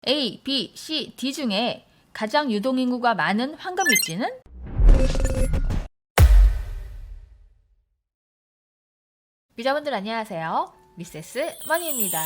A, B, C, D 중에 가장 유동인구가 많은 황금 입지는? 미자분들 안녕하세요. 미세스 머니입니다.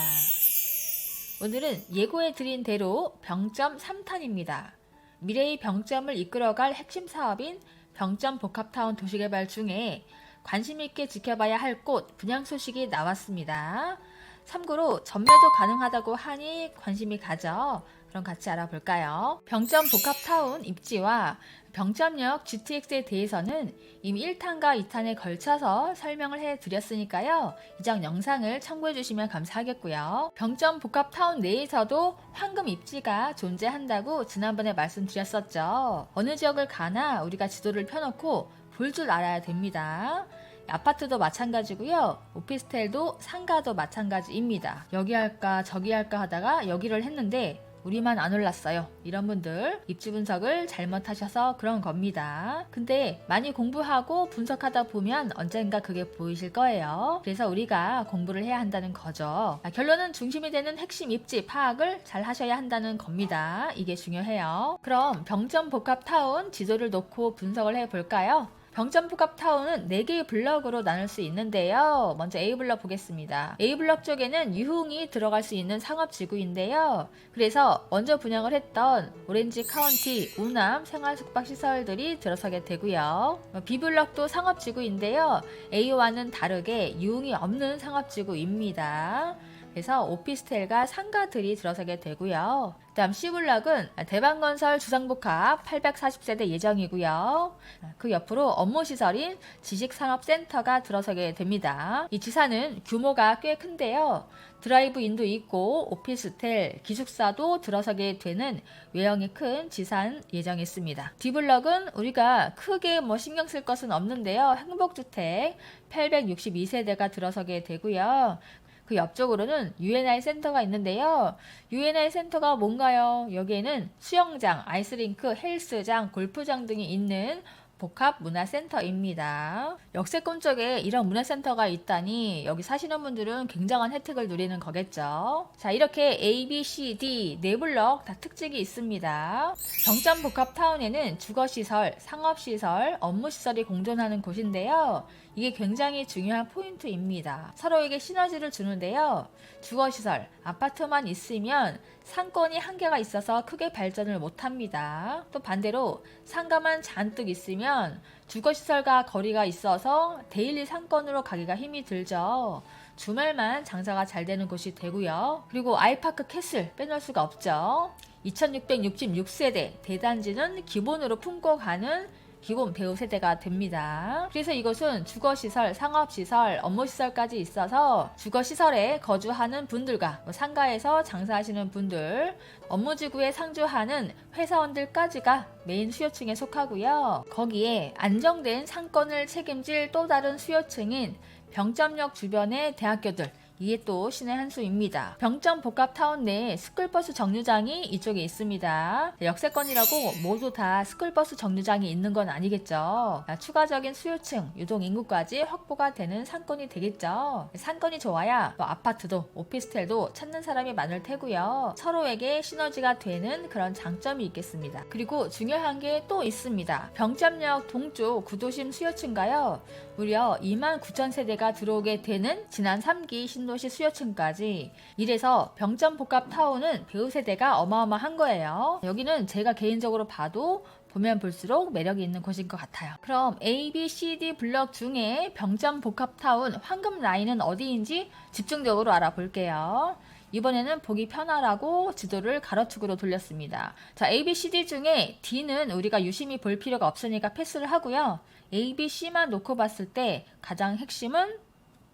오늘은 예고해드린 대로 병점 3탄입니다. 미래의 병점을 이끌어갈 핵심 사업인 병점 복합타운 도시개발 중에 관심있게 지켜봐야 할 곳 분양 소식이 나왔습니다. 참고로 전매도 가능하다고 하니 관심이 가죠. 그럼 같이 알아볼까요? 병점 복합타운 입지와 병점역 GTX에 대해서는 이미 1탄과 2탄에 걸쳐서 설명을 해드렸으니까요. 이전 영상을 참고해주시면 감사하겠고요. 병점 복합타운 내에서도 황금 입지가 존재한다고 지난번에 말씀드렸었죠. 어느 지역을 가나 우리가 지도를 펴놓고 볼 줄 알아야 됩니다. 아파트도 마찬가지고요. 오피스텔도 상가도 마찬가지입니다. 여기 할까 저기 할까 하다가 여기를 했는데 우리만 안 올랐어요. 이런 분들 입지 분석을 잘못하셔서 그런 겁니다. 근데 많이 공부하고 분석하다 보면 언젠가 그게 보이실 거예요. 그래서 우리가 공부를 해야 한다는 거죠. 결론은 중심이 되는 핵심 입지 파악을 잘 하셔야 한다는 겁니다. 이게 중요해요. 그럼 병점 복합타운 지도를 놓고 분석을 해볼까요? 병점 복합타운은 4개의 블럭으로 나눌 수 있는데요. 먼저 A블럭 보겠습니다. A블럭 쪽에는 유흥이 들어갈 수 있는 상업지구인데요. 그래서 먼저 분양을 했던 오렌지 카운티, 우남 생활숙박시설들이 들어서게 되고요. B블럭도 상업지구인데요. A와는 다르게 유흥이 없는 상업지구입니다. 그래서 오피스텔과 상가들이 들어서게 되고요. 다음 C블럭은 대방건설 주상복합 840세대 예정이고요. 그 옆으로 업무시설인 지식산업센터가 들어서게 됩니다. 이 지사는 규모가 꽤 큰데요. 드라이브인도 있고 오피스텔, 기숙사도 들어서게 되는 외형이 큰 지산 예정했습니다. D블럭은 우리가 크게 신경 쓸 것은 없는데요. 행복주택 862세대가 들어서게 되고요. 그 옆쪽으로는 UNI 센터가 있는데요. UNI 센터가 뭔가요? 여기에는 수영장, 아이스링크, 헬스장, 골프장 등이 있는 복합 문화센터입니다. 역세권 쪽에 이런 문화센터가 있다니 여기 사시는 분들은 굉장한 혜택을 누리는 거겠죠. 자, 이렇게 A, B, C, D 4블럭 다 특징이 있습니다. 병점 복합타운에는 주거시설, 상업시설, 업무시설이 공존하는 곳인데요. 이게 굉장히 중요한 포인트입니다. 서로에게 시너지를 주는데요. 주거시설, 아파트만 있으면 상권이 한계가 있어서 크게 발전을 못합니다. 또 반대로 상가만 잔뜩 있으면 주거시설과 거리가 있어서 데일리 상권으로 가기가 힘이 들죠. 주말만 장사가 잘 되는 곳이 되고요. 그리고 아이파크 캐슬 빼놓을 수가 없죠. 2666세대 대단지는 기본으로 품고 가는 기본 배우 세대가 됩니다. 그래서 이곳은 주거시설, 상업시설, 업무시설까지 있어서 주거시설에 거주하는 분들과 상가에서 장사하시는 분들, 업무지구에 상주하는 회사원들까지가 메인 수요층에 속하고요. 거기에 안정된 상권을 책임질 또 다른 수요층인 병점역 주변의 대학교들, 이게 또 신의 한 수입니다. 병점 복합타운 내에 스쿨버스 정류장이 이쪽에 있습니다. 역세권이라고 모두 다 스쿨버스 정류장이 있는 건 아니겠죠. 추가적인 수요층, 유동인구까지 확보가 되는 상권이 되겠죠. 상권이 좋아야 또 아파트도 오피스텔도 찾는 사람이 많을 테고요. 서로에게 시너지가 되는 그런 장점이 있겠습니다. 그리고 중요한 게 또 있습니다. 병점역 동쪽 구도심 수요층가요. 무려 29,000세대가 들어오게 되는 지난 3기 신도시 수요층까지. 이래서 병점 복합타운은 배우 세대가 어마어마한 거예요. 여기는 제가 개인적으로 봐도 보면 볼수록 매력이 있는 곳인 것 같아요. 그럼 A, B, C, D 블럭 중에 병점 복합타운 황금 라인은 어디인지 집중적으로 알아볼게요. 이번에는 보기 편하라고 지도를 가로축으로 돌렸습니다. 자, A, B, C, D 중에 D는 우리가 유심히 볼 필요가 없으니까 패스를 하고요. A, B, C만 놓고 봤을 때 가장 핵심은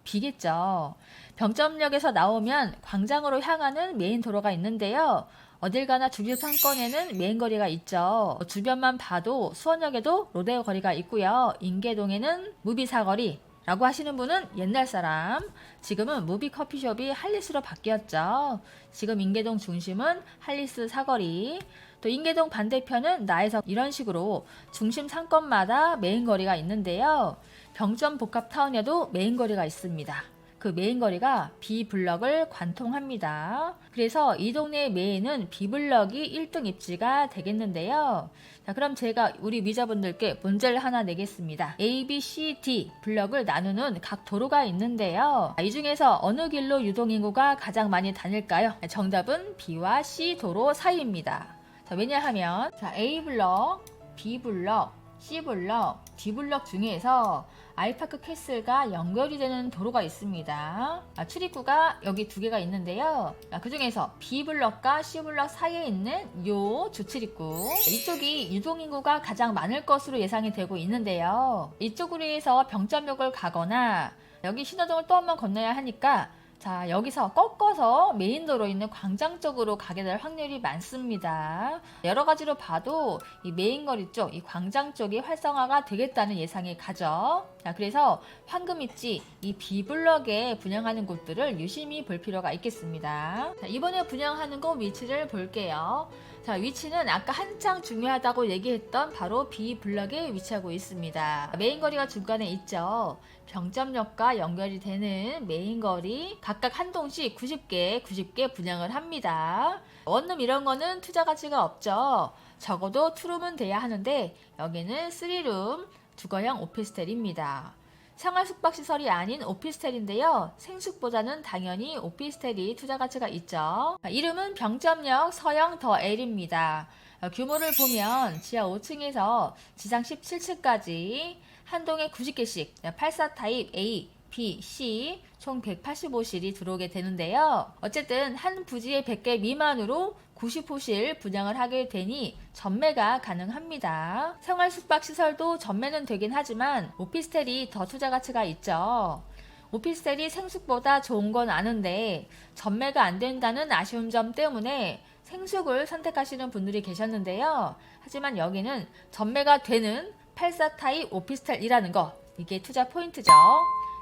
B겠죠. 병점역에서 나오면 광장으로 향하는 메인 도로가 있는데요. 어딜 가나 중심 상권에는 메인 거리가 있죠. 주변만 봐도 수원역에도 로데오 거리가 있고요. 인계동에는 무비 사거리 라고 하시는 분은 옛날 사람, 지금은 무비 커피숍이 할리스로 바뀌었죠. 지금 인계동 중심은 할리스 사거리, 또 인계동 반대편은 나에서 이런 식으로 중심 상권마다 메인 거리가 있는데요. 병점 복합타운에도 메인 거리가 있습니다. 그 메인거리가 B블럭을 관통합니다. 그래서 이 동네 메인은 B블럭이 1등 입지가 되겠는데요. 자, 그럼 제가 우리 미자분들께 문제를 하나 내겠습니다. A, B, C, D 블럭을 나누는 각 도로가 있는데요. 이 중에서 어느 길로 유동인구가 가장 많이 다닐까요? 정답은 B와 C 도로 사이입니다. 자, 왜냐하면 A 블럭, B 블럭, C 블럭, D 블럭 중에서 아이파크 캐슬과 연결이 되는 도로가 있습니다. 출입구가 여기 두 개가 있는데요. 그 중에서 B 블럭과 C 블럭 사이에 있는 요 주출입구, 이쪽이 유동인구가 가장 많을 것으로 예상이 되고 있는데요. 이쪽으로 해서 병점역을 가거나 여기 신호등을 또 한 번 건너야 하니까 자, 여기서 꺾어서 메인도로 있는 광장 쪽으로 가게 될 확률이 많습니다. 여러 가지로 봐도 이 메인거리 쪽, 이 광장 쪽이 활성화가 되겠다는 예상이 가죠. 자, 그래서 황금입지, 이 B블럭에 분양하는 곳들을 유심히 볼 필요가 있겠습니다. 자, 이번에 분양하는 곳 위치를 볼게요. 자, 위치는 아까 한창 중요하다고 얘기했던 바로 B블럭에 위치하고 있습니다. 메인거리가 중간에 있죠. 병점역과 연결이 되는 메인거리 각각 한 동씩 90개 분양을 합니다. 원룸 이런 거는 투자 가치가 없죠. 적어도 투룸은 돼야 하는데 여기는 3룸 주거형 오피스텔입니다. 생활 숙박시설이 아닌 오피스텔인데요. 생숙보다는 당연히 오피스텔이 투자 가치가 있죠. 이름은 병점역 서영 더 L입니다. 규모를 보면 지하 5층에서 지상 17층까지 한 동에 90개씩 84 타입 A, B, C 총 185실이 들어오게 되는데요. 어쨌든 한 부지에 100개 미만으로 90호실 분양을 하게 되니 전매가 가능합니다. 생활 숙박시설도 전매는 되긴 하지만 오피스텔이 더 투자 가치가 있죠. 오피스텔이 생숙보다 좋은 건 아는데 전매가 안 된다는 아쉬운 점 때문에 생숙을 선택하시는 분들이 계셨는데요. 하지만 여기는 전매가 되는 84 타입 오피스텔이라는 거, 이게 투자 포인트죠.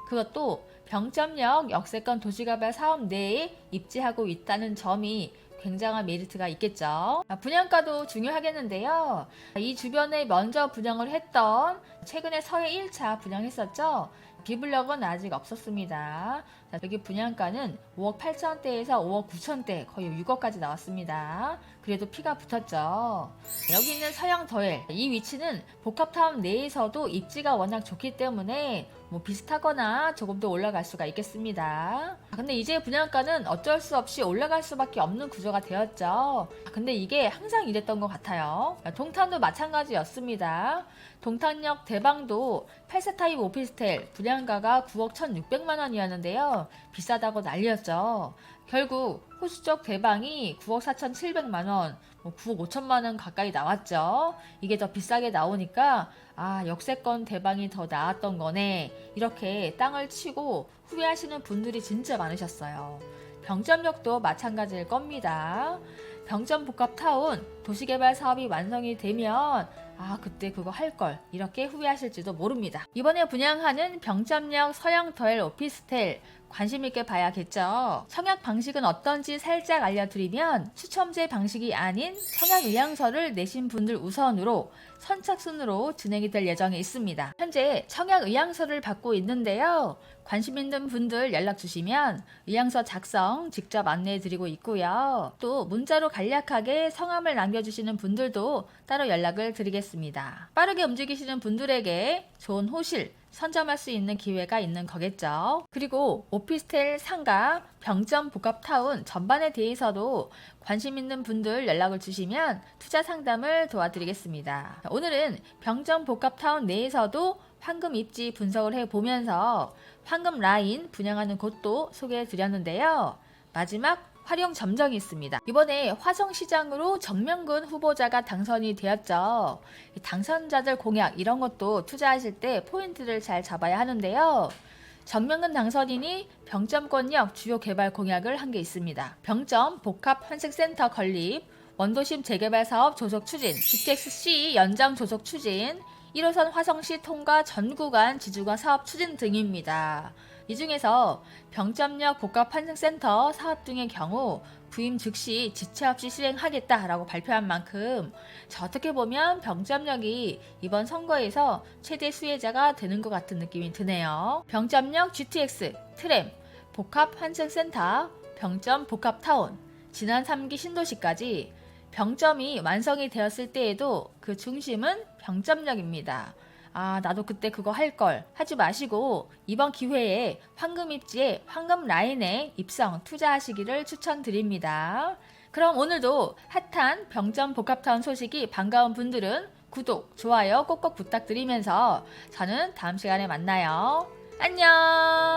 그것도 병점역 역세권 도시개발 사업 내에 입지하고 있다는 점이 굉장한 메리트가 있겠죠. 분양가도 중요하겠는데요. 이 주변에 먼저 분양을 했던 최근에 서해 1차 분양했었죠. B블럭은 아직 없었습니다. 여기 분양가는 5억 8천대에서 5억 9천대, 거의 6억까지 나왔습니다. 그래도 피가 붙었죠. 여기 있는 서영 더엘, 이 위치는 복합타운 내에서도 입지가 워낙 좋기 때문에 뭐 비슷하거나 조금 더 올라갈 수가 있겠습니다. 근데 이제 분양가는 어쩔 수 없이 올라갈 수밖에 없는 구조가 되었죠. 근데 이게 항상 이랬던 것 같아요. 동탄도 마찬가지였습니다. 동탄역 대방도 84 타입 오피스텔 분양가가 9억 1,600만 원이었는데요. 비싸다고 난리였죠. 결국 호수 쪽 대방이 9억 4,700만 원, 9억 5천만 원 가까이 나왔죠. 이게 더 비싸게 나오니까 역세권 대방이 더 나았던 거네. 이렇게 땅을 치고 후회하시는 분들이 진짜 많으셨어요. 병점역도 마찬가지일 겁니다. 병점 복합타운 도시개발 사업이 완성이 되면 그때 그거 할 걸, 이렇게 후회하실지도 모릅니다. 이번에 분양하는 병점역 서영 더엘 오피스텔 관심 있게 봐야겠죠. 청약 방식은 어떤지 살짝 알려드리면 추첨제 방식이 아닌 청약 의향서를 내신 분들 우선으로 선착순으로 진행이 될 예정에 있습니다. 현재 청약 의향서를 받고 있는데요. 관심 있는 분들 연락 주시면 의향서 작성 직접 안내해 드리고 있고요. 또 문자로 간략하게 성함을 남겨주시는 분들도 따로 연락을 드리겠습니다. 빠르게 움직이시는 분들에게 좋은 호실 선점할 수 있는 기회가 있는 거겠죠. 그리고 오피스텔 상가, 병점 복합타운 전반에 대해서도 관심 있는 분들 연락을 주시면 투자 상담을 도와드리겠습니다. 오늘은 병점 복합타운 내에서도 황금 입지 분석을 해보면서 황금 라인 분양하는 곳도 소개해 드렸는데요. 마지막 활용 점정이 있습니다. 이번에 화성시장으로 정명근 후보자가 당선이 되었죠. 당선자들 공약 이런 것도 투자하실 때 포인트를 잘 잡아야 하는데요. 정명근 당선인이 병점권역 주요 개발 공약을 한 게 있습니다. 병점 복합 환승센터 건립, 원도심 재개발 사업 조속 추진, GTX-C 연장 조속 추진, 1호선 화성시 통과 전 구간 지주화 사업 추진 등입니다. 이 중에서 병점역 복합환승센터 사업 등의 경우 부임 즉시 지체 없이 실행하겠다라고 발표한 만큼 어떻게 보면 병점역이 이번 선거에서 최대 수혜자가 되는 것 같은 느낌이 드네요. 병점역 GTX, 트램, 복합환승센터, 병점 복합타운, 지난 3기 신도시까지 병점이 완성이 되었을 때에도 그 중심은 병점역입니다. 아, 나도 그때 그거 할 걸 하지 마시고 이번 기회에 황금입지에 황금라인에 입성 투자하시기를 추천드립니다. 그럼 오늘도 핫한 병점 복합타운 소식이 반가운 분들은 구독, 좋아요 꼭꼭 부탁드리면서 저는 다음 시간에 만나요. 안녕!